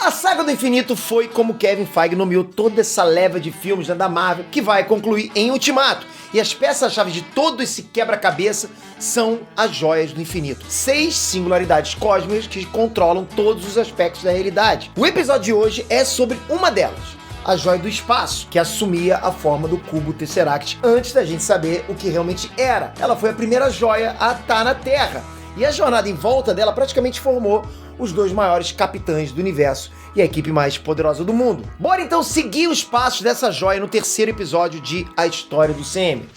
A Saga do Infinito foi como Kevin Feige nomeou toda essa leva de filmes da Marvel, que vai concluir em Ultimato. E as peças-chave de todo esse quebra-cabeça são as Joias do Infinito. 6 singularidades cósmicas que controlam todos os aspectos da realidade. O episódio de hoje é sobre uma delas, a Joia do Espaço, que assumia a forma do cubo Tesseract antes da gente saber o que realmente era. Ela foi a primeira joia a estar na Terra. E a jornada em volta dela praticamente formou os 2 maiores capitães do universo e a equipe mais poderosa do mundo. Bora então seguir os passos dessa joia no 3º episódio de A História do CM.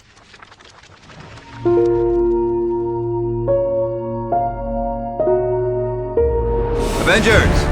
Avengers!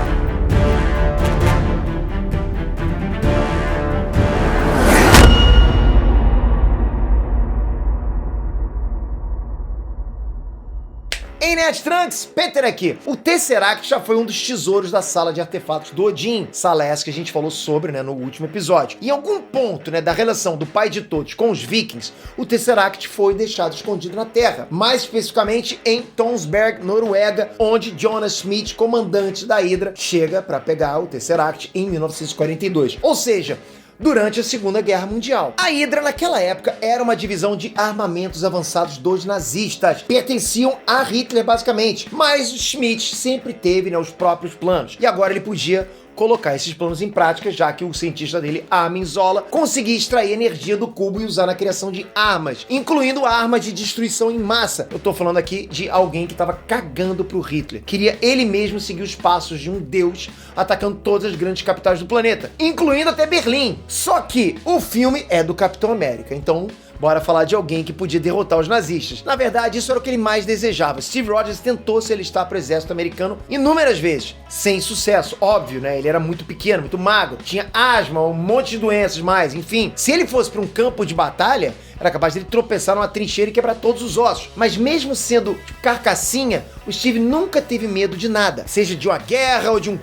Ei, Nerd Trunks, Peter aqui. O Tesseract já foi um dos tesouros da sala de artefatos do Odin, sala essa que a gente falou sobre, no último episódio. Em algum ponto, da relação do pai de todos com os vikings, o Tesseract foi deixado escondido na Terra, mais especificamente em Tonsberg, Noruega, onde Jonas Smith, comandante da Hydra, chega para pegar o Tesseract em 1942. Ou seja, durante a Segunda Guerra Mundial. A Hydra, naquela época, era uma divisão de armamentos avançados dos nazistas. Pertenciam a Hitler, basicamente. Mas o Schmidt sempre teve, os próprios planos. E agora ele podia colocar esses planos em prática, já que o cientista dele, Armin Zola, conseguia extrair energia do cubo e usar na criação de armas, incluindo armas de destruição em massa. Eu tô falando aqui de alguém que tava cagando pro Hitler. Queria ele mesmo seguir os passos de um deus, atacando todas as grandes capitais do planeta, incluindo até Berlim. Só que o filme é do Capitão América, então bora falar de alguém que podia derrotar os nazistas. Na verdade, isso era o que ele mais desejava. Steve Rogers tentou se alistar para o exército americano inúmeras vezes, sem sucesso, óbvio, Ele era muito pequeno, muito magro, tinha asma, um monte de doenças mais, enfim. Se ele fosse para um campo de batalha, era capaz de ele tropeçar numa trincheira e quebrar todos os ossos. Mas mesmo sendo carcassinha, o Steve nunca teve medo de nada, seja de uma guerra ou de um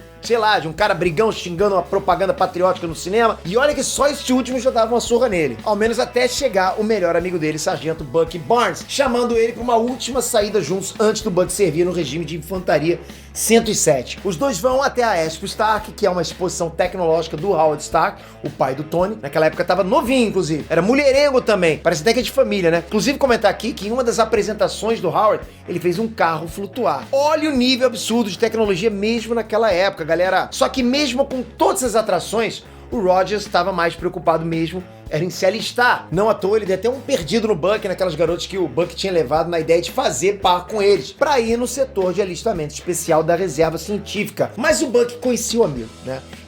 cara brigão xingando uma propaganda patriótica no cinema. E olha que só esse último já dava uma surra nele. Ao menos até chegar o melhor amigo dele, Sargento Bucky Barnes, chamando ele para uma última saída juntos antes do Bucky servir no regime de infantaria 107. Os dois vão até a Expo Stark, que é uma exposição tecnológica do Howard Stark, o pai do Tony. Naquela época tava novinho, inclusive. Era mulherengo também. Parece até que é de família, Inclusive, comentar aqui que em uma das apresentações do Howard, ele fez um carro flutuar. Olha o nível absurdo de tecnologia mesmo naquela época, galera. Só que mesmo com todas as atrações, o Rogers estava mais preocupado mesmo era em se alistar. Não à toa, ele deu até um perdido no Bucky, naquelas garotas que o Bucky tinha levado na ideia de fazer par com eles, pra ir no setor de alistamento especial da reserva científica. Mas o Bucky conhecia o amigo,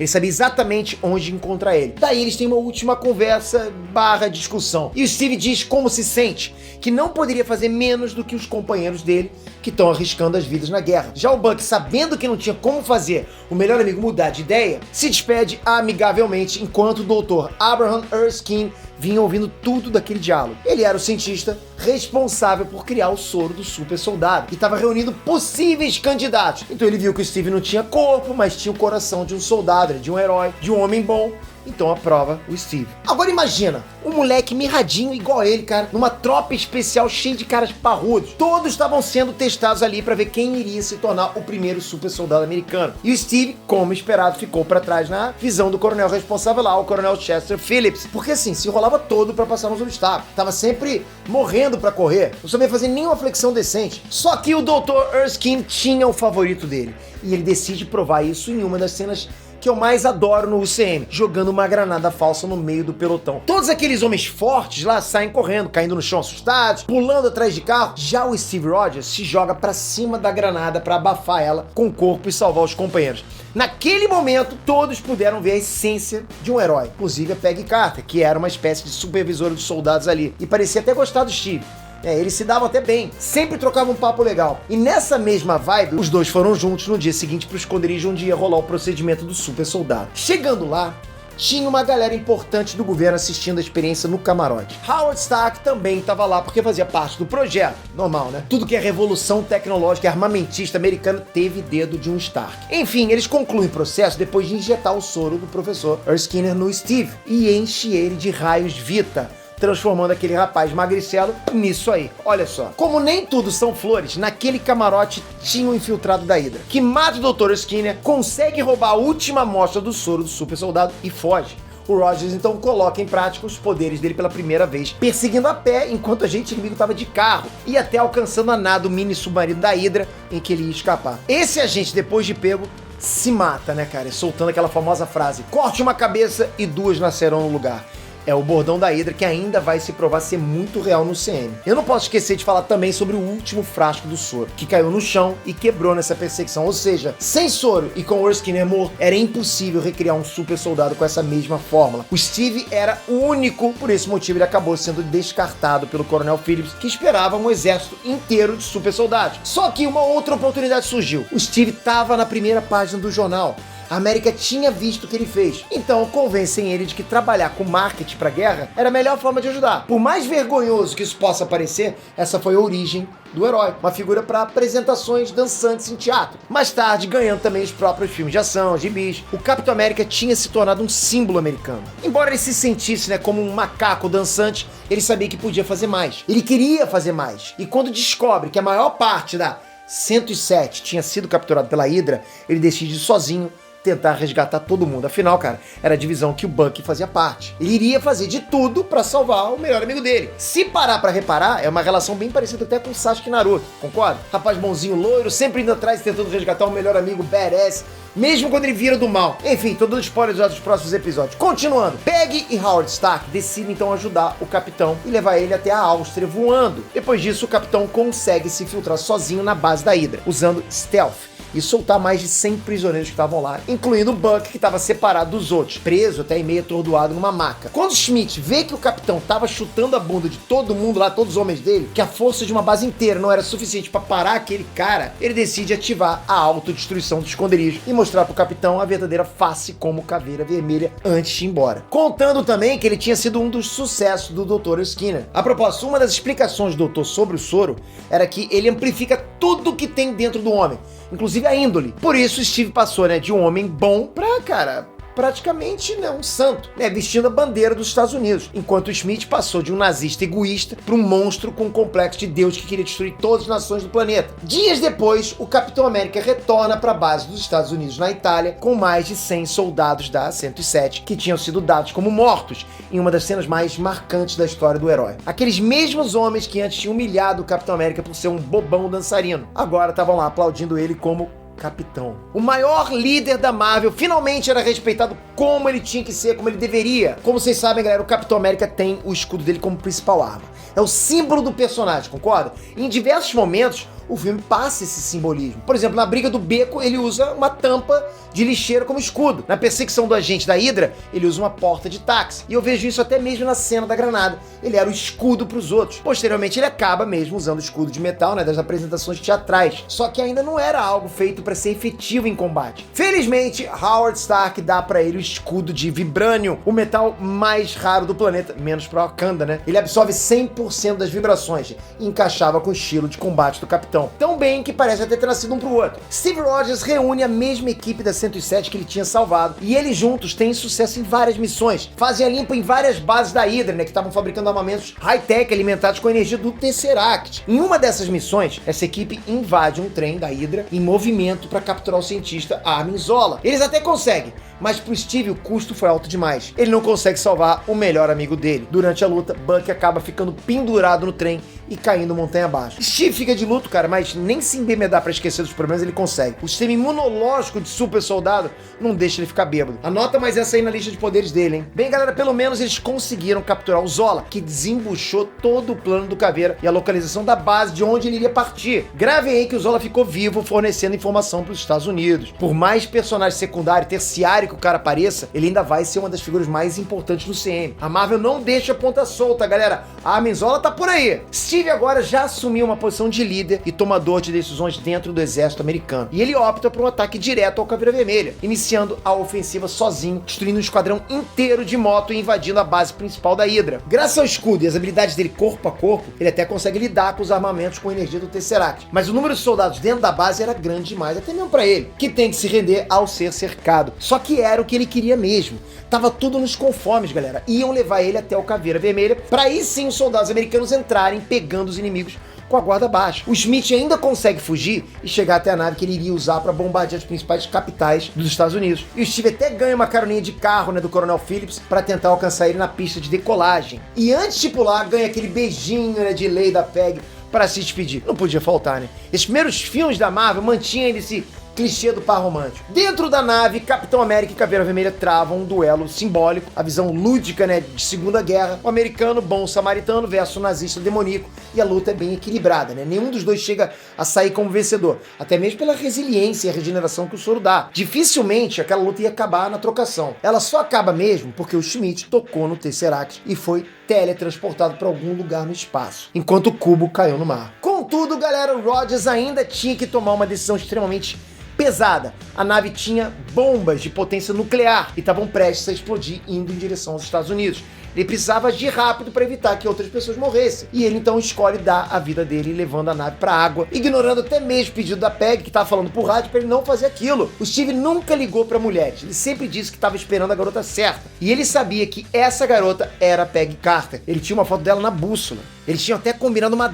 Ele sabia exatamente onde encontrar ele. Daí eles têm uma última conversa / discussão. E o Steve diz como se sente, que não poderia fazer menos do que os companheiros dele, que estão arriscando as vidas na guerra. Já o Bucky, sabendo que não tinha como fazer o melhor amigo mudar de ideia, se despede amigavelmente, enquanto o Dr. Abraham Erskine vinha ouvindo tudo daquele diálogo. Ele era o cientista responsável por criar o soro do super soldado e estava reunindo possíveis candidatos. Então ele viu que o Steve não tinha corpo, mas tinha o coração de um soldado, de um herói, de um homem bom. Então aprova o Steve. Agora imagina, um moleque mirradinho igual a ele, cara, numa tropa especial cheia de caras parrudos. Todos estavam sendo testados ali pra ver quem iria se tornar o primeiro super soldado americano. E o Steve, como esperado, ficou pra trás na visão do coronel responsável lá, o coronel Chester Phillips. Porque assim, se enrolava todo pra passar nos obstáculos. Tava sempre morrendo pra correr. Não sabia fazer nenhuma flexão decente. Só que o Dr. Erskine tinha o favorito dele. E ele decide provar isso em uma das cenas que eu mais adoro no UCM, jogando uma granada falsa no meio do pelotão. Todos aqueles homens fortes lá saem correndo, caindo no chão assustados, pulando atrás de carro. Já o Steve Rogers se joga pra cima da granada pra abafar ela com o corpo e salvar os companheiros. Naquele momento, todos puderam ver a essência de um herói, inclusive a Peggy Carter, que era uma espécie de supervisora dos soldados ali, e parecia até gostar do Steve. Eles se davam até bem, sempre trocavam um papo legal. E nessa mesma vibe, os dois foram juntos no dia seguinte pro esconderijo onde ia rolar o procedimento do super soldado. Chegando lá, tinha uma galera importante do governo assistindo a experiência no camarote. Howard Stark também estava lá porque fazia parte do projeto. Normal, Tudo que é revolução tecnológica e armamentista americana teve dedo de um Stark. Enfim, eles concluem o processo depois de injetar o soro do professor Erskine no Steve e enche ele de raios Vita. transformando aquele rapaz magricelo nisso aí. Olha só. Como nem tudo são flores, naquele camarote tinha um infiltrado da Hydra, que mata o Dr. Skinner, consegue roubar a última amostra do soro do super soldado e foge. O Rogers então coloca em prática os poderes dele pela primeira vez, perseguindo a pé enquanto o agente inimigo estava de carro e até alcançando a nado o mini submarino da Hydra em que ele ia escapar. Esse agente, depois de pego, se mata, né, cara? Soltando aquela famosa frase: corte uma cabeça e duas nascerão no lugar. É o bordão da Hydra que ainda vai se provar ser muito real no CM. Eu não posso esquecer de falar também sobre o último frasco do soro, que caiu no chão e quebrou nessa perseguição. Ou seja, sem soro e com o Skinner morto, era impossível recriar um super soldado com essa mesma fórmula. O Steve era o único, por esse motivo ele acabou sendo descartado pelo Coronel Phillips, que esperava um exército inteiro de super soldados. Só que uma outra oportunidade surgiu. O Steve estava na primeira página do jornal. A América tinha visto o que ele fez, então convencem ele de que trabalhar com marketing para guerra era a melhor forma de ajudar. Por mais vergonhoso que isso possa parecer, essa foi a origem do herói, uma figura para apresentações dançantes em teatro. Mais tarde, ganhando também os próprios filmes de ação, gibis, o Capitão América tinha se tornado um símbolo americano. Embora ele se sentisse, né, como um macaco dançante, ele sabia que podia fazer mais. Ele queria fazer mais. E quando descobre que a maior parte da 107 tinha sido capturado pela Hydra, ele decide sozinho tentar resgatar todo mundo. Afinal, cara, era a divisão que o Bucky fazia parte. Ele iria fazer de tudo pra salvar o melhor amigo dele. Se parar pra reparar, é uma relação bem parecida até com Sasuke e Naruto, concorda? Rapaz bonzinho, loiro, sempre indo atrás tentando resgatar o melhor amigo badass, mesmo quando ele vira do mal. Enfim, tô dando spoilers dos próximos episódios. Continuando, Peggy e Howard Stark decidem então ajudar o capitão e levar ele até a Áustria voando. Depois disso, o capitão consegue se infiltrar sozinho na base da Hydra, usando stealth, e soltar mais de 100 prisioneiros que estavam lá, incluindo o Buck, que estava separado dos outros, preso até meio atordoado numa maca. Quando Schmidt vê que o capitão estava chutando a bunda de todo mundo lá, todos os homens dele, que a força de uma base inteira não era suficiente para parar aquele cara, ele decide ativar a autodestruição do esconderijo e mostrar pro capitão a verdadeira face como Caveira Vermelha antes de ir embora. Contando também que ele tinha sido um dos sucessos do Dr. Skinner. A propósito, uma das explicações do doutor sobre o soro era que ele amplifica tudo que tem dentro do homem, inclusive a índole. Por isso Steve passou, né, de um homem bom pra, cara, praticamente, né, um santo, né, vestindo a bandeira dos Estados Unidos, enquanto Schmidt passou de um nazista egoísta para um monstro com um complexo de Deus que queria destruir todas as nações do planeta. Dias depois, o Capitão América retorna para a base dos Estados Unidos na Itália com mais de 100 soldados da 107 que tinham sido dados como mortos em uma das cenas mais marcantes da história do herói. Aqueles mesmos homens que antes tinham humilhado o Capitão América por ser um bobão dançarino, agora estavam lá aplaudindo ele como capitão. O maior líder da Marvel finalmente era respeitado como ele tinha que ser, como ele deveria. Como vocês sabem, galera, o Capitão América tem o escudo dele como principal arma. É o símbolo do personagem, concorda? E em diversos momentos, o filme passa esse simbolismo. Por exemplo, na briga do beco, ele usa uma tampa de lixeira como escudo. Na perseguição do agente da Hydra, ele usa uma porta de táxi. E eu vejo isso até mesmo na cena da granada. Ele era o escudo para os outros. Posteriormente, ele acaba mesmo usando o escudo de metal, né, das apresentações teatrais. Só que ainda não era algo feito para ser efetivo em combate. Felizmente, Howard Stark dá para ele o escudo de vibrânio, o metal mais raro do planeta, menos para Wakanda, né? Ele absorve 100% das vibrações e encaixava com o estilo de combate do capitão. Tão bem que parece até ter nascido um pro outro. Steve Rogers reúne a mesma equipe da 107 que ele tinha salvado, e eles juntos têm sucesso em várias missões. Fazem a limpa em várias bases da Hydra, né, que estavam fabricando armamentos high-tech alimentados com a energia do Tesseract. Em uma dessas missões, essa equipe invade um trem da Hydra em movimento para capturar o cientista Armin Zola. Eles até conseguem, mas pro Steve o custo foi alto demais. Ele não consegue salvar o melhor amigo dele. Durante a luta, Bucky acaba ficando pendurado no trem e caindo montanha abaixo. Steve fica de luto, cara, mas nem se embebedar pra esquecer dos problemas ele consegue. O sistema imunológico de super soldado não deixa ele ficar bêbado. Anota mais essa aí na lista de poderes dele, hein? Bem, galera, pelo menos eles conseguiram capturar o Zola, que desembuchou todo o plano do Caveira e a localização da base de onde ele iria partir. Gravem aí que o Zola ficou vivo, fornecendo informação pros Estados Unidos. Por mais personagem secundário, terciário que o cara apareça, ele ainda vai ser uma das figuras mais importantes do CM. A Marvel não deixa a ponta solta, galera. A Armin Zola tá por aí. Steve agora já assumiu uma posição de líder e tomador de decisões dentro do exército americano. E ele opta por um ataque direto ao Caveira Vermelha, iniciando a ofensiva sozinho, destruindo um esquadrão inteiro de moto e invadindo a base principal da Hydra. Graças ao escudo e às habilidades dele corpo a corpo, ele até consegue lidar com os armamentos com energia do Tesseract. Mas o número de soldados dentro da base era grande demais, até mesmo pra ele, que tem que se render ao ser cercado. Só que que era o que ele queria mesmo. Tava tudo nos conformes, galera. Iam levar ele até o Caveira Vermelha, pra aí sim os soldados americanos entrarem pegando os inimigos com a guarda baixa. O Smith ainda consegue fugir e chegar até a nave que ele iria usar para bombardear as principais capitais dos Estados Unidos. E o Steve até ganha uma caroninha de carro, né, do Coronel Phillips para tentar alcançar ele na pista de decolagem. E antes de pular, ganha aquele beijinho, né, de lei da Peg para se despedir. Não podia faltar, né? Esses primeiros filmes da Marvel mantinham ainda esse clichê do par romântico. Dentro da nave, Capitão América e Caveira Vermelha travam um duelo simbólico, a visão lúdica, né, de Segunda Guerra, o americano bom samaritano versus o nazista demoníaco, e a luta é bem equilibrada, né? Nenhum dos dois chega a sair como vencedor, até mesmo pela resiliência e a regeneração que o soro dá. Dificilmente aquela luta ia acabar na trocação. Ela só acaba mesmo porque o Schmidt tocou no Tesseract e foi teletransportado para algum lugar no espaço, enquanto o cubo caiu no mar. Contudo, galera, o Rogers ainda tinha que tomar uma decisão extremamente pesada. A nave tinha bombas de potência nuclear e estavam prestes a explodir indo em direção aos Estados Unidos. Ele precisava agir rápido para evitar que outras pessoas morressem. E ele então escolhe dar a vida dele levando a nave para a água, ignorando até mesmo o pedido da Peg, que estava falando por rádio para ele não fazer aquilo. O Steve nunca ligou para mulheres. Ele sempre disse que estava esperando a garota certa. E ele sabia que essa garota era a Peggy Carter. Ele tinha uma foto dela na bússola. Eles tinham até combinado uma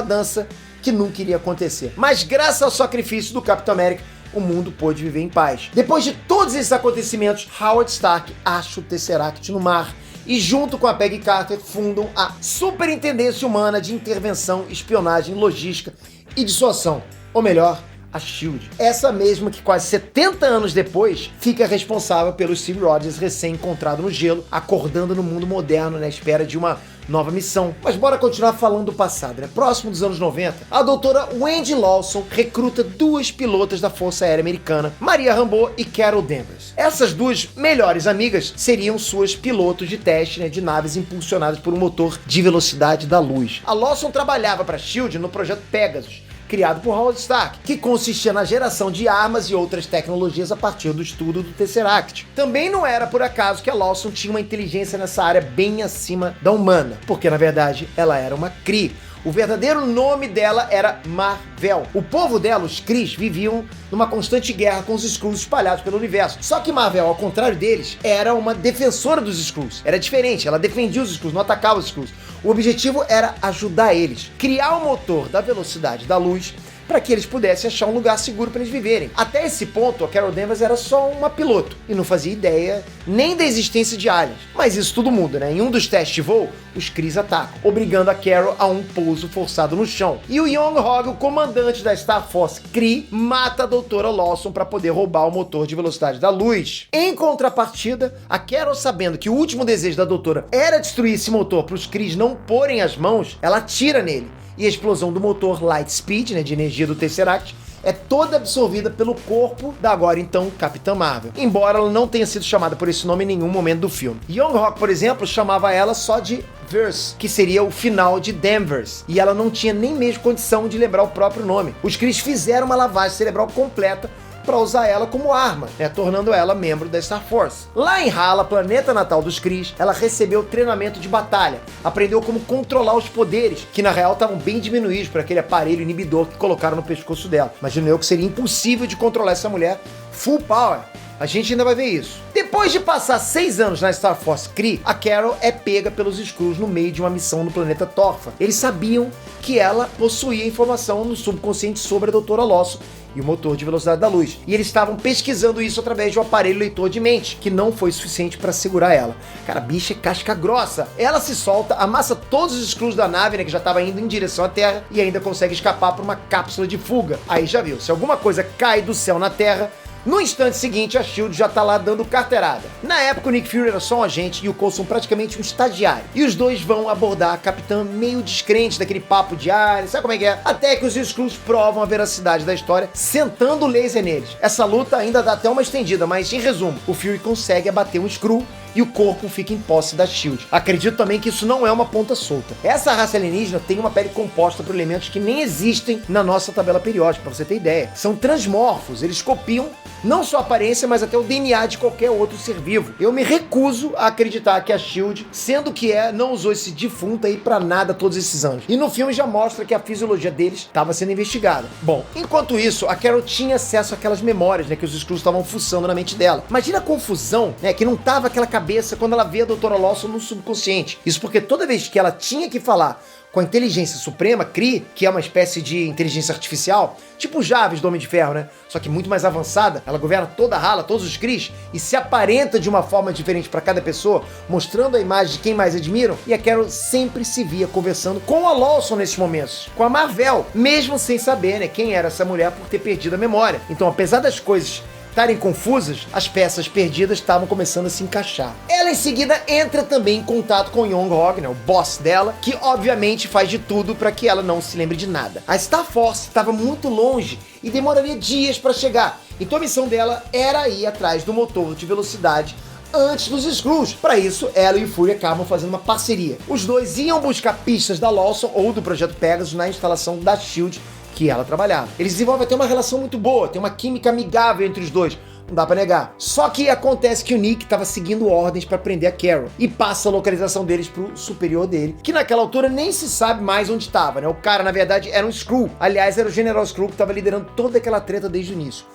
dança que nunca iria acontecer. Mas graças ao sacrifício do Capitão América, o mundo pôde viver em paz. Depois de todos esses acontecimentos, Howard Stark acha o Tesseract no mar e junto com a Peggy Carter fundam a Superintendência Humana de Intervenção, Espionagem, Logística e Dissuasão. Ou melhor, a SHIELD. Essa mesma que quase 70 anos depois fica responsável pelo Steve Rogers recém-encontrado no gelo, acordando no mundo moderno na espera de uma nova missão. Mas bora continuar falando do passado, né? Próximo dos anos 90, a doutora Wendy Lawson recruta duas pilotas da Força Aérea Americana, Maria Rambeau e Carol Danvers. Essas duas melhores amigas seriam suas pilotos de teste, né, de naves impulsionadas por um motor de velocidade da luz. A Lawson trabalhava para a SHIELD no projeto Pegasus, criado por Howard Stark, que consistia na geração de armas e outras tecnologias a partir do estudo do Tesseract. Também não era por acaso que a Lawson tinha uma inteligência nessa área bem acima da humana, porque na verdade ela era uma Kree. O verdadeiro nome dela era Mar-Vell. O povo dela, os Krees, viviam numa constante guerra com os Skrulls espalhados pelo universo. Só que Mar-Vell, ao contrário deles, era uma defensora dos Skrulls. Era diferente, ela defendia os Skrulls, não atacava os Skrulls. O objetivo era ajudar eles, criar o motor da velocidade da luz para que eles pudessem achar um lugar seguro para eles viverem. Até esse ponto, a Carol Danvers era só uma piloto e não fazia ideia nem da existência de aliens. Mas isso tudo muda, né? Em um dos testes de voo, os Krees atacam, obrigando a Carol a um pouso forçado no chão. E o Young Hog, o comandante da Star Force Kree, mata a doutora Lawson para poder roubar o motor de velocidade da luz. Em contrapartida, a Carol, sabendo que o último desejo da doutora era destruir esse motor para os Krees não porem as mãos, ela atira nele. E a explosão do motor Lightspeed, né, de energia do Tesseract, é toda absorvida pelo corpo da agora então Capitã Marvel, embora ela não tenha sido chamada por esse nome em nenhum momento do filme. Young Hawk, por exemplo, chamava ela só de Verse, que seria o final de Danvers, e ela não tinha nem mesmo condição de lembrar o próprio nome. Os Krees fizeram uma lavagem cerebral completa para usar ela como arma, né, tornando ela membro da Star Force. Lá em Hala, planeta natal dos Krees, ela recebeu treinamento de batalha, aprendeu como controlar os poderes, que na real estavam bem diminuídos por aquele aparelho inibidor que colocaram no pescoço dela. Imagino eu que seria impossível de controlar essa mulher full power. A gente ainda vai ver isso. Depois de passar 6 anos na Star Force Kree, a Carol é pega pelos Skrulls no meio de uma missão no planeta Torfa. Eles sabiam que ela possuía informação no subconsciente sobre a doutora Lawson e o motor de velocidade da luz. E eles estavam pesquisando isso através de um aparelho leitor de mente, que não foi suficiente para segurar ela. Cara, a bicha é casca grossa. Ela se solta, amassa todos os Skrulls da nave, né, que já estava indo em direção à Terra, e ainda consegue escapar por uma cápsula de fuga. Aí já viu, se alguma coisa cai do céu na Terra, no instante seguinte, a SHIELD já tá lá dando carteirada. Na época, o Nick Fury era só um agente e o Coulson praticamente um estagiário. E os dois vão abordar a capitã meio descrente daquele papo de sabe como é que é? Até que os Skrulls provam a veracidade da história, sentando o laser neles. Essa luta ainda dá até uma estendida, mas em resumo, o Fury consegue abater um Skrull e o corpo fica em posse da SHIELD. Acredito também que isso não é uma ponta solta. Essa raça alienígena tem uma pele composta por elementos que nem existem na nossa tabela periódica, pra você ter ideia. São transmorfos, eles copiam não só a aparência, mas até o DNA de qualquer outro ser vivo. Eu me recuso a acreditar que a SHIELD, sendo que não usou esse defunto aí pra nada todos esses anos. E no filme já mostra que a fisiologia deles estava sendo investigada. Bom, enquanto isso, a Carol tinha acesso àquelas memórias, né, que os Skrulls estavam fuçando na mente dela. Imagina a confusão, né, que não tava aquela cabeça quando ela vê a Dra. Lawson no subconsciente. Isso porque toda vez que ela tinha que falar com a inteligência suprema, Kree, que é uma espécie de inteligência artificial, tipo o Jarvis do Homem de Ferro, né? Só que muito mais avançada, ela governa toda a Hala, todos os Krees, e se aparenta de uma forma diferente para cada pessoa, mostrando a imagem de quem mais admiram, e a Carol sempre se via conversando com a Lawson nesses momentos, com a Mar-Vell, mesmo sem saber, né, quem era essa mulher por ter perdido a memória. Então, apesar das coisas estarem confusas, as peças perdidas estavam começando a se encaixar. Ela em seguida entra também em contato com Young-Hog, né, o boss dela, que obviamente faz de tudo para que ela não se lembre de nada. A Star Force estava muito longe e demoraria dias para chegar, então a missão dela era ir atrás do motor de velocidade antes dos Skrulls. Para isso, ela e o Fury acabam fazendo uma parceria. Os dois iam buscar pistas da Lawson ou do Projeto Pegasus na instalação da SHIELD que ela trabalhava. Eles desenvolvem até uma relação muito boa, tem uma química amigável entre os dois, não dá pra negar. Só que acontece que o Nick tava seguindo ordens pra prender a Carol e passa a localização deles pro superior dele, que naquela altura nem se sabe mais onde tava, né? O cara, na verdade, era um Skrull. Aliás, era o General Skrull que tava liderando toda aquela treta desde o início.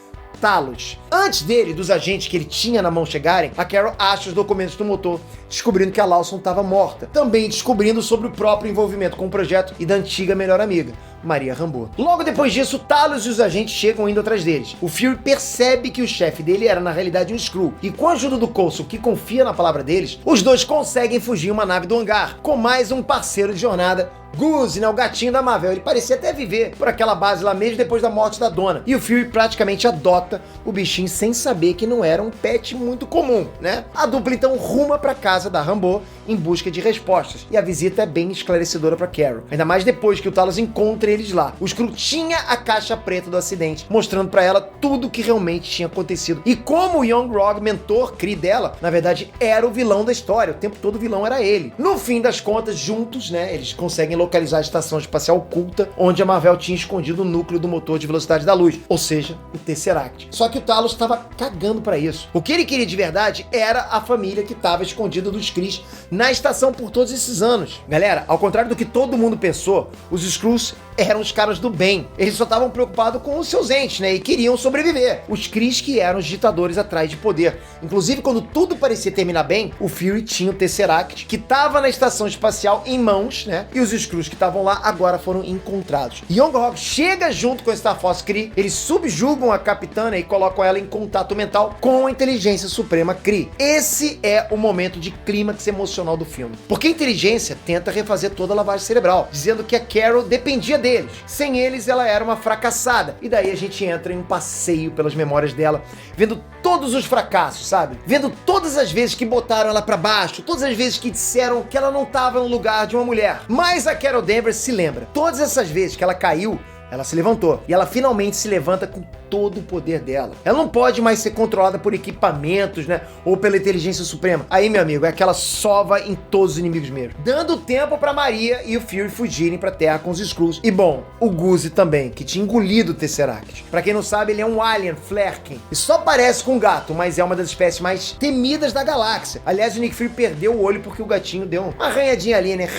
Talos. Antes dele, dos agentes que ele tinha na mão chegarem, a Carol acha os documentos do motor, descobrindo que a Lawson estava morta. Também descobrindo sobre o próprio envolvimento com o projeto e da antiga melhor amiga, Maria Rambeau. Logo depois disso, Talos e os agentes chegam indo atrás deles. O Fury percebe que o chefe dele era na realidade um Skrull, e com a ajuda do Coulson, que confia na palavra deles, os dois conseguem fugir em uma nave do hangar, com mais um parceiro de jornada, Goose, né, o gatinho da Mar-Vell. Ele parecia até viver por aquela base lá mesmo depois da morte da dona. E o Fury praticamente adota o bichinho sem saber que não era um pet muito comum, né? A dupla então ruma pra casa da Rambeau em busca de respostas. E a visita é bem esclarecedora pra Carol. Ainda mais depois que o Talos encontra eles lá. O Skrull tinha a caixa preta do acidente, mostrando pra ela tudo o que realmente tinha acontecido. E como o Young-Hog, mentor Kree dela, na verdade era o vilão da história. O tempo todo o vilão era ele. No fim das contas, juntos, né, eles conseguem localizar a estação espacial oculta, onde a Mar-Vell tinha escondido o núcleo do motor de velocidade da luz, ou seja, o Tesseract. Só que o Talos estava cagando pra isso. O que ele queria de verdade era a família que estava escondida dos Krees na estação por todos esses anos. Galera, ao contrário do que todo mundo pensou, os Skrulls eram os caras do bem. Eles só estavam preocupados com os seus entes, né, e queriam sobreviver. Os Krees que eram os ditadores atrás de poder. Inclusive, quando tudo parecia terminar bem, o Fury tinha o Tesseract, que estava na estação espacial em mãos, né, e os Skrulls que estavam lá agora foram encontrados. Young-Hog chega junto com a Star Force Kree, eles subjugam a capitã, né, e colocam ela em contato mental com a inteligência suprema Kree. Esse é o momento de clímax emocional do filme. Porque a inteligência tenta refazer toda a lavagem cerebral, dizendo que a Carol dependia deles. Sem eles, ela era uma fracassada. E daí a gente entra em um passeio pelas memórias dela, vendo todos os fracassos, sabe? Vendo todas as vezes que botaram ela pra baixo, todas as vezes que disseram que ela não tava no lugar de uma mulher. Mas a Carol Danvers se lembra. Todas essas vezes que ela caiu, ela se levantou. E ela finalmente se levanta com todo o poder dela. Ela não pode mais ser controlada por equipamentos, né? Ou pela inteligência suprema. Aí, meu amigo, é aquela sova em todos os inimigos mesmo. Dando tempo pra Maria e o Fury fugirem pra Terra com os Skrulls. E bom, o Goose também, que tinha engolido o Tesseract. Pra quem não sabe, ele é um alien, Flerken. E só parece com um gato, mas é uma das espécies mais temidas da galáxia. Aliás, o Nick Fury perdeu o olho porque o gatinho deu uma arranhadinha ali, né?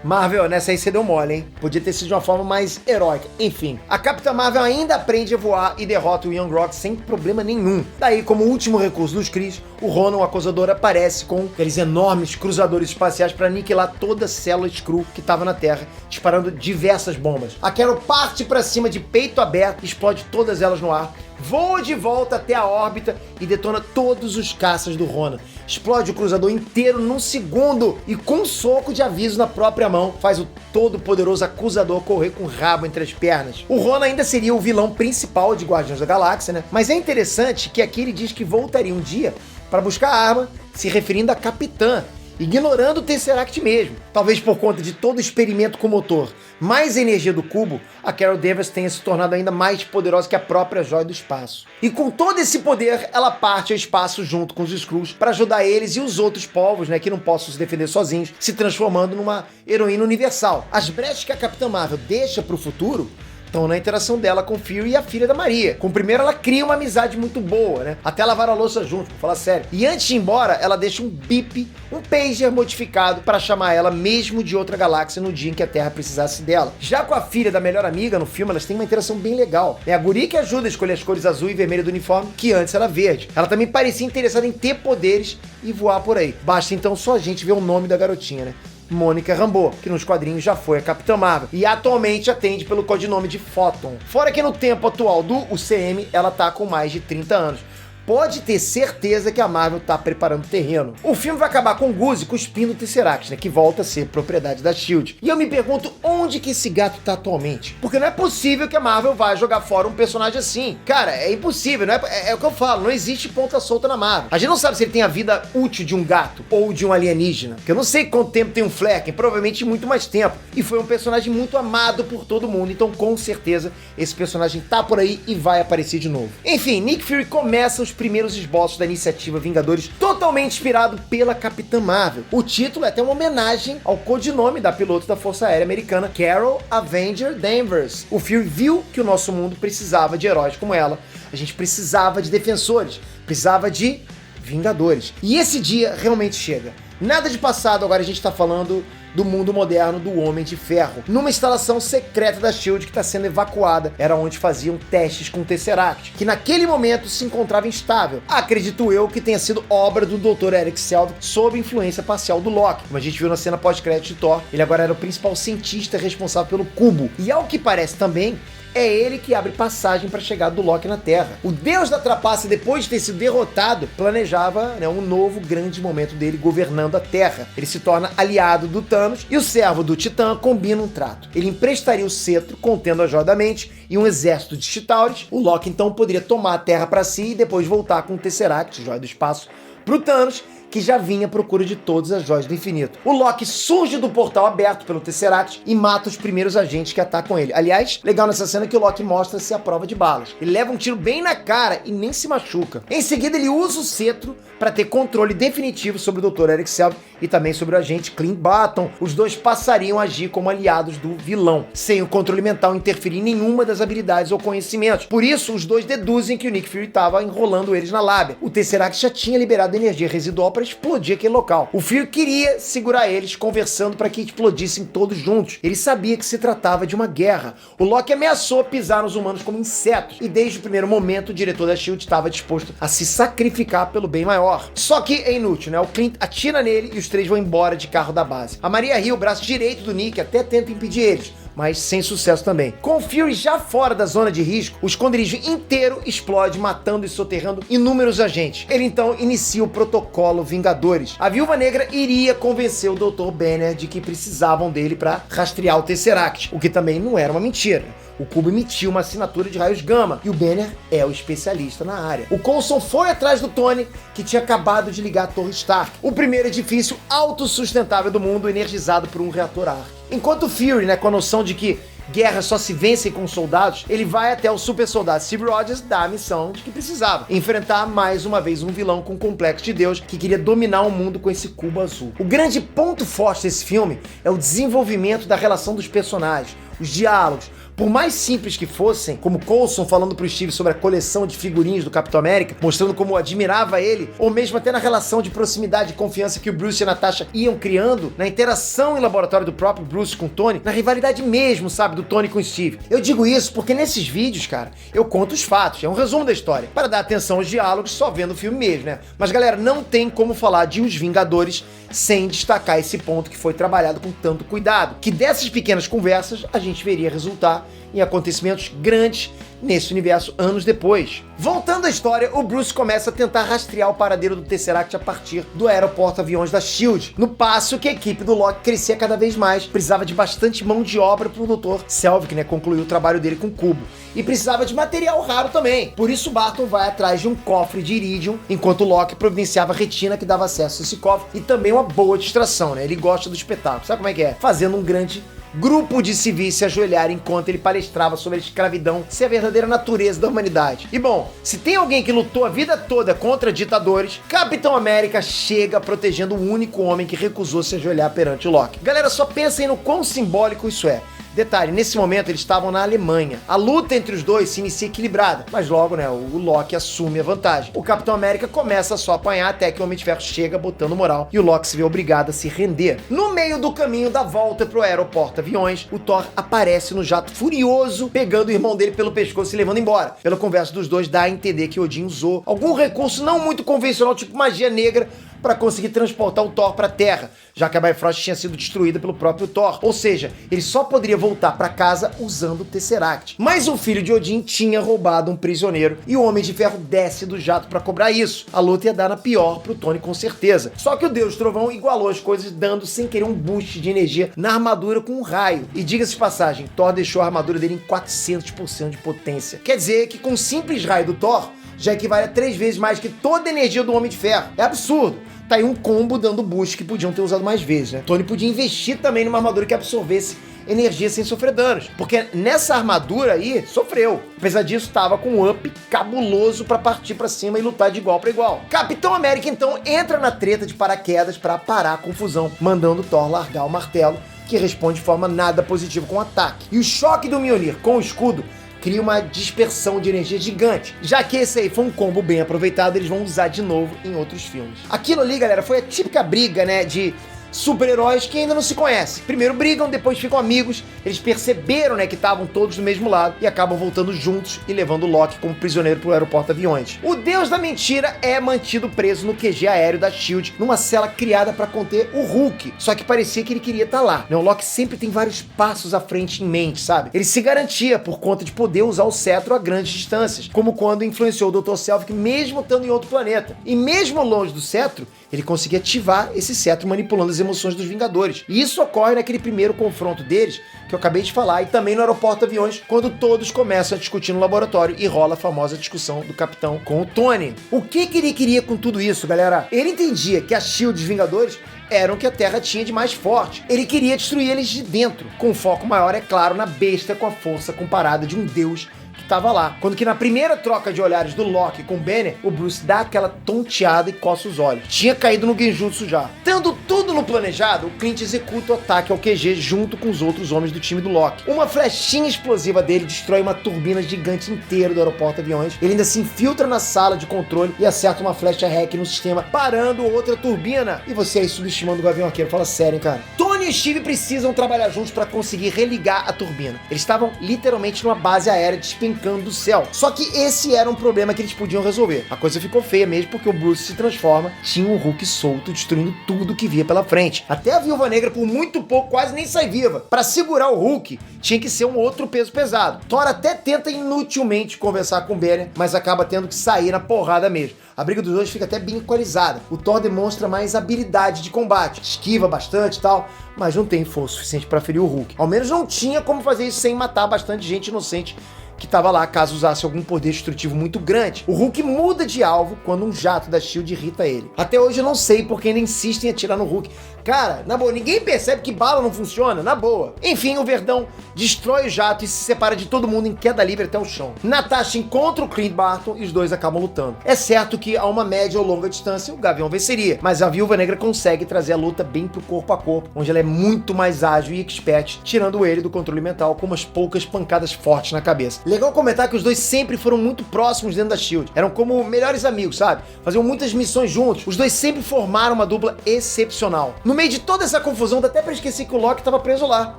Marvel, nessa aí você deu mole, hein? Podia ter sido de uma forma mais heróica. Enfim, a Capitã Marvel ainda aprende a voar e derrota o Young-Hog sem problema nenhum. Daí, como último recurso dos Krees, o Ronan, o Acosador, aparece com aqueles enormes cruzadores espaciais para aniquilar toda a célula Skrull que estava na Terra, disparando diversas bombas. A Carol parte para cima de peito aberto, explode todas elas no ar, voa de volta até a órbita e detona todos os caças do Ronan. Explode o cruzador inteiro num segundo e com um soco de aviso na própria mão, faz o todo-poderoso Acusador correr com o rabo entre as pernas. O Ronan ainda seria o vilão principal de Guardiões da Galáxia, né? Mas é interessante que aqui ele diz que voltaria um dia para buscar a arma, se referindo à Capitã, ignorando o Tesseract mesmo. Talvez por conta de todo o experimento com o motor, mais a energia do cubo, a Carol Danvers tenha se tornado ainda mais poderosa que a própria Joia do Espaço. E com todo esse poder, ela parte ao espaço junto com os Skrulls para ajudar eles e os outros povos, né, que não possam se defender sozinhos, se transformando numa heroína universal. As brechas que a Capitã Marvel deixa pro futuro estão na interação dela com o Fury e a filha da Maria. Com o primeiro, ela cria uma amizade muito boa, né? Até lavar a louça junto, pra falar sério. E antes de ir embora, ela deixa um bip, um pager modificado para chamar ela mesmo de outra galáxia no dia em que a Terra precisasse dela. Já com a filha da melhor amiga no filme, elas têm uma interação bem legal. É a guria que ajuda a escolher as cores azul e vermelha do uniforme, que antes era verde. Ela também parecia interessada em ter poderes e voar por aí. Basta então só a gente ver o nome da garotinha, né? Monica Rambeau, que nos quadrinhos já foi a Capitã Marvel e atualmente atende pelo codinome de Photon. Fora que no tempo atual do UCM, ela tá com mais de 30 anos. Pode ter certeza que a Marvel tá preparando o terreno. O filme vai acabar com o Guzzi cuspindo o Tesseract, né, que volta a ser propriedade da SHIELD. E eu me pergunto onde que esse gato tá atualmente. Porque não é possível que a Marvel vá jogar fora um personagem assim. Cara, é impossível, não é o que eu falo, não existe ponta solta na Marvel. A gente não sabe se ele tem a vida útil de um gato ou de um alienígena. Porque eu não sei quanto tempo tem um Flecken, provavelmente muito mais tempo. E foi um personagem muito amado por todo mundo, então com certeza esse personagem tá por aí e vai aparecer de novo. Enfim, Nick Fury começa os primeiros esboços da iniciativa Vingadores totalmente inspirado pela Capitã Marvel. O título é até uma homenagem ao codinome da piloto da Força Aérea Americana, Carol Avenger Danvers. O Fury viu que o nosso mundo precisava de heróis como ela. A gente precisava de defensores, precisava de Vingadores. E esse dia realmente chega. Nada de passado, agora a gente tá falando do mundo moderno do Homem de Ferro. Numa instalação secreta da SHIELD que está sendo evacuada, era onde faziam testes com o Tesseract, que naquele momento se encontrava instável. Acredito eu que tenha sido obra do Dr. Eric Selvig sob influência parcial do Loki. Como a gente viu na cena pós-crédito de Thor, ele agora era o principal cientista responsável pelo cubo. E ao que parece também, é ele que abre passagem para a chegada do Loki na Terra. O deus da trapaça, depois de ter sido derrotado, planejava, né, um novo grande momento dele governando a Terra. Ele se torna aliado do Thanos e o servo do Titã combina um trato. Ele emprestaria o cetro contendo a Joia da Mente e um exército de Chitauris. O Loki então poderia tomar a Terra para si e depois voltar com o Tesseract, Joia do Espaço, pro Thanos, que já vinha à procura de todas as joias do infinito. O Loki surge do portal aberto pelo Tesseract e mata os primeiros agentes que atacam ele. Aliás, legal nessa cena que o Loki mostra-se à prova de balas. Ele leva um tiro bem na cara e nem se machuca. Em seguida, ele usa o cetro para ter controle definitivo sobre o Dr. Eric Selvig e também sobre o agente Clint Barton. Os dois passariam a agir como aliados do vilão, sem o controle mental interferir em nenhuma das habilidades ou conhecimentos. Por isso, os dois deduzem que o Nick Fury estava enrolando eles na lábia. O Tesseract já tinha liberado energia residual para explodir aquele local. O Fury queria segurar eles, conversando para que explodissem todos juntos. Ele sabia que se tratava de uma guerra. O Loki ameaçou pisar nos humanos como insetos, e desde o primeiro momento o diretor da SHIELD estava disposto a se sacrificar pelo bem maior. Só que é inútil, né? O Clint atira nele e os três vão embora de carro da base. A Maria Hill, o braço direito do Nick, até tenta impedir eles, mas sem sucesso também. Com o Fury já fora da zona de risco, o esconderijo inteiro explode, matando e soterrando inúmeros agentes. Ele então inicia o protocolo Vingadores. A Viúva Negra iria convencer o Dr. Banner de que precisavam dele para rastrear o Tesseract, o que também não era uma mentira. O cubo emitiu uma assinatura de raios gama e o Banner é o especialista na área. O Coulson foi atrás do Tony, que tinha acabado de ligar a Torre Stark, o primeiro edifício autossustentável do mundo energizado por um reator Arc. Enquanto o Fury, né, com a noção de que guerras só se vencem com soldados, ele vai até o super soldado Steve Rogers dar a missão de que precisava: enfrentar mais uma vez um vilão com complexo de Deus que queria dominar o mundo com esse cubo azul. O grande ponto forte desse filme é o desenvolvimento da relação dos personagens, os diálogos. Por mais simples que fossem, como Coulson falando pro Steve sobre a coleção de figurinhas do Capitão América, mostrando como admirava ele, ou mesmo até na relação de proximidade e confiança que o Bruce e a Natasha iam criando, na interação em laboratório do próprio Bruce com o Tony, na rivalidade mesmo, sabe, do Tony com o Steve. Eu digo isso porque nesses vídeos, cara, eu conto os fatos, é um resumo da história, para dar atenção aos diálogos só vendo o filme mesmo, né? Mas galera, não tem como falar de Os Vingadores sem destacar esse ponto que foi trabalhado com tanto cuidado, que dessas pequenas conversas a gente veria resultar em acontecimentos grandes nesse universo anos depois. Voltando à história, o Bruce começa a tentar rastrear o paradeiro do Tesseract a partir do aeroporto aviões da S.H.I.E.L.D., no passo que a equipe do Loki crescia cada vez mais, precisava de bastante mão de obra para o Dr. Selvig, concluir o trabalho dele com o cubo. E precisava de material raro também. Por isso Barton vai atrás de um cofre de Iridium, enquanto o Loki providenciava a retina que dava acesso a esse cofre e também uma boa distração, Ele gosta do espetáculo. Sabe como é que é? Fazendo um grande grupo de civis se ajoelhar enquanto ele palestrava sobre a escravidão ser a verdadeira natureza da humanidade. E bom, se tem alguém que lutou a vida toda contra ditadores, Capitão América chega protegendo o único homem que recusou se ajoelhar perante o Loki. Galera, só pensem no quão simbólico isso é. Detalhe, nesse momento eles estavam na Alemanha. A luta entre os dois se inicia equilibrada, mas logo, o Loki assume a vantagem. O Capitão América começa a só apanhar até que o Homem de Ferro chega botando moral e o Loki se vê obrigado a se render. No meio do caminho da volta pro aeroporto aviões, o Thor aparece no jato furioso, pegando o irmão dele pelo pescoço e levando embora. Pela conversa dos dois, dá a entender que Odin usou algum recurso não muito convencional, tipo magia negra, para conseguir transportar o Thor para a Terra, já que a Bifrost tinha sido destruída pelo próprio Thor. Ou seja, ele só poderia voltar para casa usando o Tesseract. Mas o filho de Odin tinha roubado um prisioneiro e o Homem de Ferro desce do jato para cobrar isso. A luta ia dar na pior pro Tony com certeza. Só que o Deus Trovão igualou as coisas, dando sem querer um boost de energia na armadura com um raio. E diga-se de passagem, Thor deixou a armadura dele em 400% de potência. Quer dizer que com um simples raio do Thor, já equivale a 3 vezes mais que toda a energia do Homem de Ferro. É absurdo. Tá aí um combo dando boost que podiam ter usado mais vezes, Tony podia investir também numa armadura que absorvesse energia sem sofrer danos, porque nessa armadura aí, sofreu. Apesar disso, tava com um up cabuloso pra partir pra cima e lutar de igual pra igual. Capitão América, então, entra na treta de paraquedas pra parar a confusão, mandando Thor largar o martelo, que responde de forma nada positiva com o ataque. E o choque do Mjolnir com o escudo cria uma dispersão de energia gigante. Já que esse aí foi um combo bem aproveitado, eles vão usar de novo em outros filmes. Aquilo ali, galera, foi a típica briga, de super-heróis que ainda não se conhecem. Primeiro brigam, depois ficam amigos. Eles perceberam, que estavam todos do mesmo lado e acabam voltando juntos e levando o Loki como prisioneiro pro aeroporto aviões. O Deus da Mentira é mantido preso no QG aéreo da S.H.I.E.L.D., numa cela criada para conter o Hulk. Só que parecia que ele queria estar lá. O Loki sempre tem vários passos à frente em mente, sabe? Ele se garantia por conta de poder usar o cetro a grandes distâncias, como quando influenciou o Dr. Selvig mesmo estando em outro planeta. E mesmo longe do cetro, ele conseguia ativar esse cetro manipulando as emoções dos Vingadores. E isso ocorre naquele primeiro confronto deles, que eu acabei de falar, e também no aeroporto aviões, quando todos começam a discutir no laboratório e rola a famosa discussão do Capitão com o Tony. O que ele queria com tudo isso, galera? Ele entendia que a S.H.I.E.L.D. dos Vingadores eram o que a Terra tinha de mais forte. Ele queria destruir eles de dentro, com foco maior, é claro, na besta com a força comparada de um deus que tava lá. Quando que na primeira troca de olhares do Loki com Banner, o Bruce dá aquela tonteada e coça os olhos. Tinha caído no Genjutsu já. Tendo tudo no planejado, o Clint executa o ataque ao QG junto com os outros homens do time do Loki. Uma flechinha explosiva dele destrói uma turbina gigante inteira do aeroporto aviões. Ele ainda se infiltra na sala de controle e acerta uma flecha hack no sistema, parando outra turbina. E você aí subestimando o Gavião Arqueiro, fala sério, hein, cara? Tony e Steve precisam trabalhar juntos para conseguir religar a turbina. Eles estavam literalmente numa base aérea despencando do céu. Só que esse era um problema que eles podiam resolver. A coisa ficou feia mesmo porque o Bruce se transforma, tinha um Hulk solto, destruindo tudo que via pela frente. Até a Viúva Negra, por muito pouco, quase nem sai viva. Para segurar o Hulk, tinha que ser um outro peso pesado. Thor até tenta inutilmente conversar com Banner, mas acaba tendo que sair na porrada mesmo. A briga dos dois fica até bem equalizada. O Thor demonstra mais habilidade de combate, esquiva bastante e tal, mas não tem força suficiente para ferir o Hulk. Ao menos não tinha como fazer isso sem matar bastante gente inocente que tava lá caso usasse algum poder destrutivo muito grande. O Hulk muda de alvo quando um jato da S.H.I.E.L.D. irrita ele. Até hoje eu não sei porque ainda insistem em atirar no Hulk. Cara, na boa, ninguém percebe que bala não funciona, na boa. Enfim, o Verdão destrói o jato e se separa de todo mundo em queda livre até o chão. Natasha encontra o Clint Barton e os dois acabam lutando. É certo que a uma média ou longa distância o Gavião venceria, mas a Viúva Negra consegue trazer a luta bem pro corpo a corpo, onde ela é muito mais ágil e expert, tirando ele do controle mental com umas poucas pancadas fortes na cabeça. Legal comentar que os dois sempre foram muito próximos dentro da S.H.I.E.L.D. Eram como melhores amigos, sabe? Faziam muitas missões juntos. Os dois sempre formaram uma dupla excepcional. No meio de toda essa confusão, dá até pra esquecer que o Loki tava preso lá,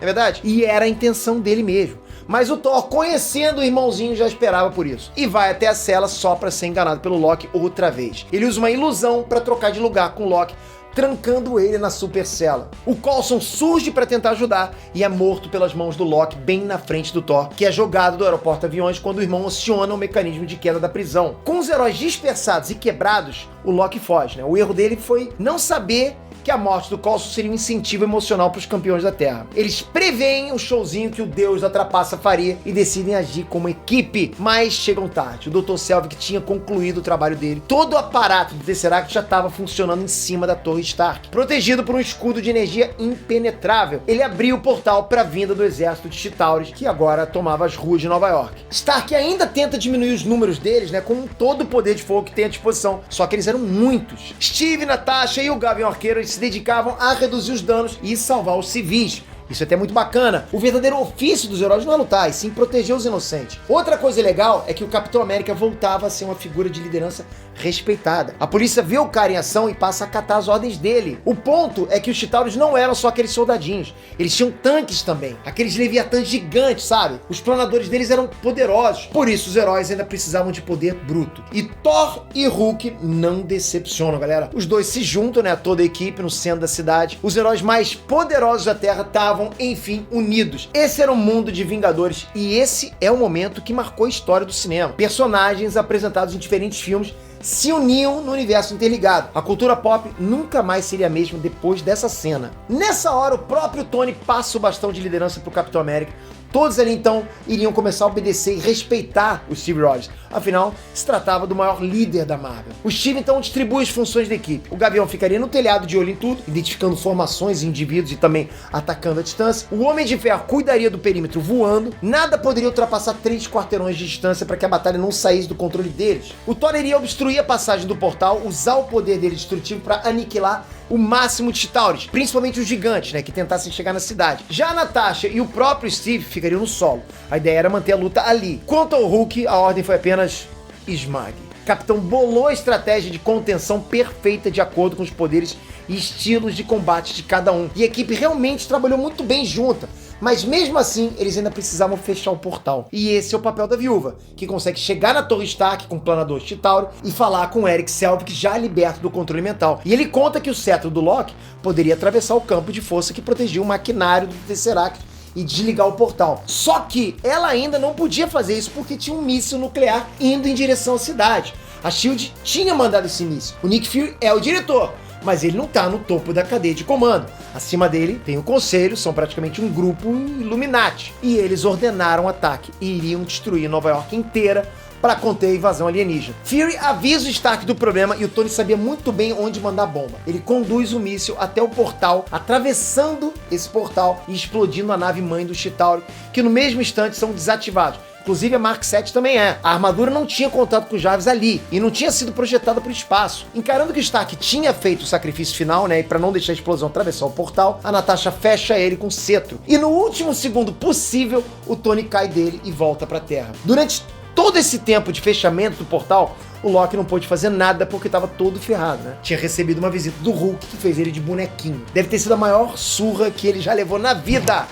é verdade? E era a intenção dele mesmo. Mas o Thor, conhecendo o irmãozinho, já esperava por isso. E vai até a cela só pra ser enganado pelo Loki outra vez. Ele usa uma ilusão pra trocar de lugar com o Loki, trancando ele na supercela. O Coulson surge para tentar ajudar e é morto pelas mãos do Loki bem na frente do Thor, que é jogado do aeroporto aviões quando o irmão aciona o mecanismo de queda da prisão. Com os heróis dispersados e quebrados, o Loki foge, né? O erro dele foi não saber que a morte do Coulson seria um incentivo emocional para os campeões da Terra. Eles preveem o showzinho que o deus da trapaça faria e decidem agir como equipe, mas chegam tarde. O Dr. Selvig tinha concluído o trabalho dele. Todo o aparato do Tesseract já estava funcionando em cima da Torre Stark, protegido por um escudo de energia impenetrável. Ele abriu o portal para a vinda do exército de Chitauris, que agora tomava as ruas de Nova York. Stark ainda tenta diminuir os números deles, né, com todo o poder de fogo que tem à disposição, só que eles eram muitos. Steve, Natasha e o Gavião Arqueiro se dedicavam a reduzir os danos e salvar os civis. Isso é até muito bacana. O verdadeiro ofício dos heróis não é lutar, e sim proteger os inocentes. Outra coisa legal é que o Capitão América voltava a ser uma figura de liderança respeitada. A polícia vê o cara em ação e passa a acatar as ordens dele. O ponto é que os Chitauris não eram só aqueles soldadinhos. Eles tinham tanques também. Aqueles leviatãs gigantes, sabe? Os planadores deles eram poderosos. Por isso, os heróis ainda precisavam de poder bruto. E Thor e Hulk não decepcionam, galera. Os dois se juntam, né? Toda a equipe no centro da cidade. Os heróis mais poderosos da Terra estavam, enfim, unidos. Esse era um mundo de Vingadores e esse é o momento que marcou a história do cinema. Personagens apresentados em diferentes filmes se uniam no universo interligado. A cultura pop nunca mais seria a mesma depois dessa cena. Nessa hora, o próprio Tony passa o bastão de liderança pro Capitão América. Todos ali, então, iriam começar a obedecer e respeitar o Steve Rogers. Afinal, se tratava do maior líder da Marvel. O Steve, então, distribui as funções da equipe. O Gavião ficaria no telhado de olho em tudo, identificando formações e indivíduos e também atacando à distância. O Homem de Ferro cuidaria do perímetro voando. Nada poderia ultrapassar 3 quarteirões de distância para que a batalha não saísse do controle deles. O Thor iria obstruir a passagem do portal, usar o poder dele destrutivo para aniquilar o máximo de Chitauris, principalmente os gigantes, né, que tentassem chegar na cidade. Já a Natasha e o próprio Steve ficariam no solo. A ideia era manter a luta ali. Quanto ao Hulk, a ordem foi apenas esmague. O Capitão bolou a estratégia de contenção perfeita de acordo com os poderes e estilos de combate de cada um. E a equipe realmente trabalhou muito bem junta. Mas mesmo assim, eles ainda precisavam fechar o portal. E esse é o papel da Viúva, que consegue chegar na Torre Stark com o planador Chitauri e falar com Eric Selvig, já liberto do controle mental. E ele conta que o cetro do Loki poderia atravessar o campo de força que protegia o maquinário do Tesseract e desligar o portal. Só que ela ainda não podia fazer isso porque tinha um míssil nuclear indo em direção à cidade. A SHIELD tinha mandado esse míssil. O Nick Fury é o diretor, mas ele não tá no topo da cadeia de comando. Acima dele tem o Conselho, são praticamente um grupo Illuminati. E eles ordenaram o ataque e iriam destruir Nova York inteira para conter a invasão alienígena. Fury avisa o Stark do problema e o Tony sabia muito bem onde mandar a bomba. Ele conduz o míssil até o portal, atravessando esse portal e explodindo a nave mãe do Chitauri, que no mesmo instante são desativados. Inclusive a Mark 7 também é. A armadura não tinha contato com os Jarvis ali e não tinha sido projetada para o espaço. Encarando que o Stark tinha feito o sacrifício final, né, e para não deixar a explosão atravessar o portal, a Natasha fecha ele com cetro. E no último segundo possível, o Tony cai dele e volta para a Terra. Durante todo esse tempo de fechamento do portal, o Loki não pôde fazer nada porque estava todo ferrado, né? Tinha recebido uma visita do Hulk que fez ele de bonequinho. Deve ter sido a maior surra que ele já levou na vida.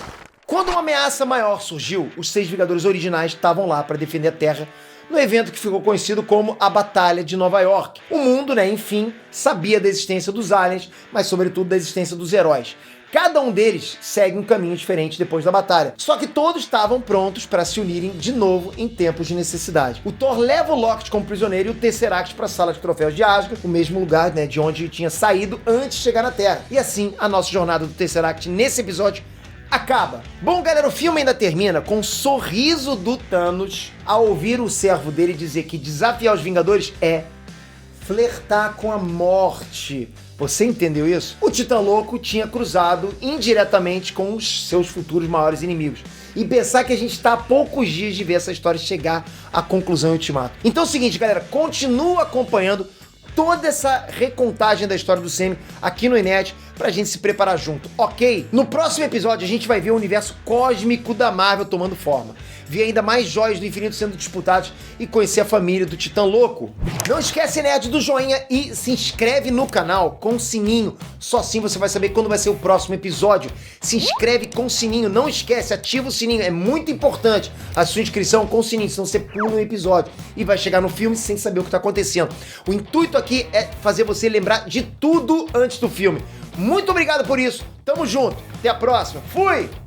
Quando uma ameaça maior surgiu, os 6 Vingadores originais estavam lá para defender a Terra no evento que ficou conhecido como a Batalha de Nova York. O mundo, né, enfim, sabia da existência dos aliens, mas sobretudo da existência dos heróis. Cada um deles segue um caminho diferente depois da batalha. Só que todos estavam prontos para se unirem de novo em tempos de necessidade. O Thor leva o Loki como prisioneiro e o Tesseract para a sala de troféus de Asgard, o mesmo lugar, né, de onde tinha saído antes de chegar na Terra. E assim, a nossa jornada do Tesseract nesse episódio acaba. Bom, galera, o filme ainda termina com um sorriso do Thanos ao ouvir o servo dele dizer que desafiar os Vingadores é flertar com a morte. Você entendeu isso? O Titã Louco tinha cruzado indiretamente com os seus futuros maiores inimigos. E pensar que a gente está a poucos dias de ver essa história chegar à conclusão e ultimato. Então é o seguinte, galera, continua acompanhando toda essa recontagem da história do Semi aqui no Inet, pra gente se preparar junto, ok? No próximo episódio a gente vai ver o universo cósmico da Marvel tomando forma, ver ainda mais joias do infinito sendo disputadas e conhecer a família do Titã Louco. Não esquece, nerd, do joinha e se inscreve no canal com o sininho, só assim você vai saber quando vai ser o próximo episódio. Se inscreve com o sininho, não esquece, ativa o sininho, é muito importante a sua inscrição com o sininho, senão você pula um episódio e vai chegar no filme sem saber o que tá acontecendo. O intuito aqui é fazer você lembrar de tudo antes do filme. Muito obrigado por isso, tamo junto, até a próxima, fui!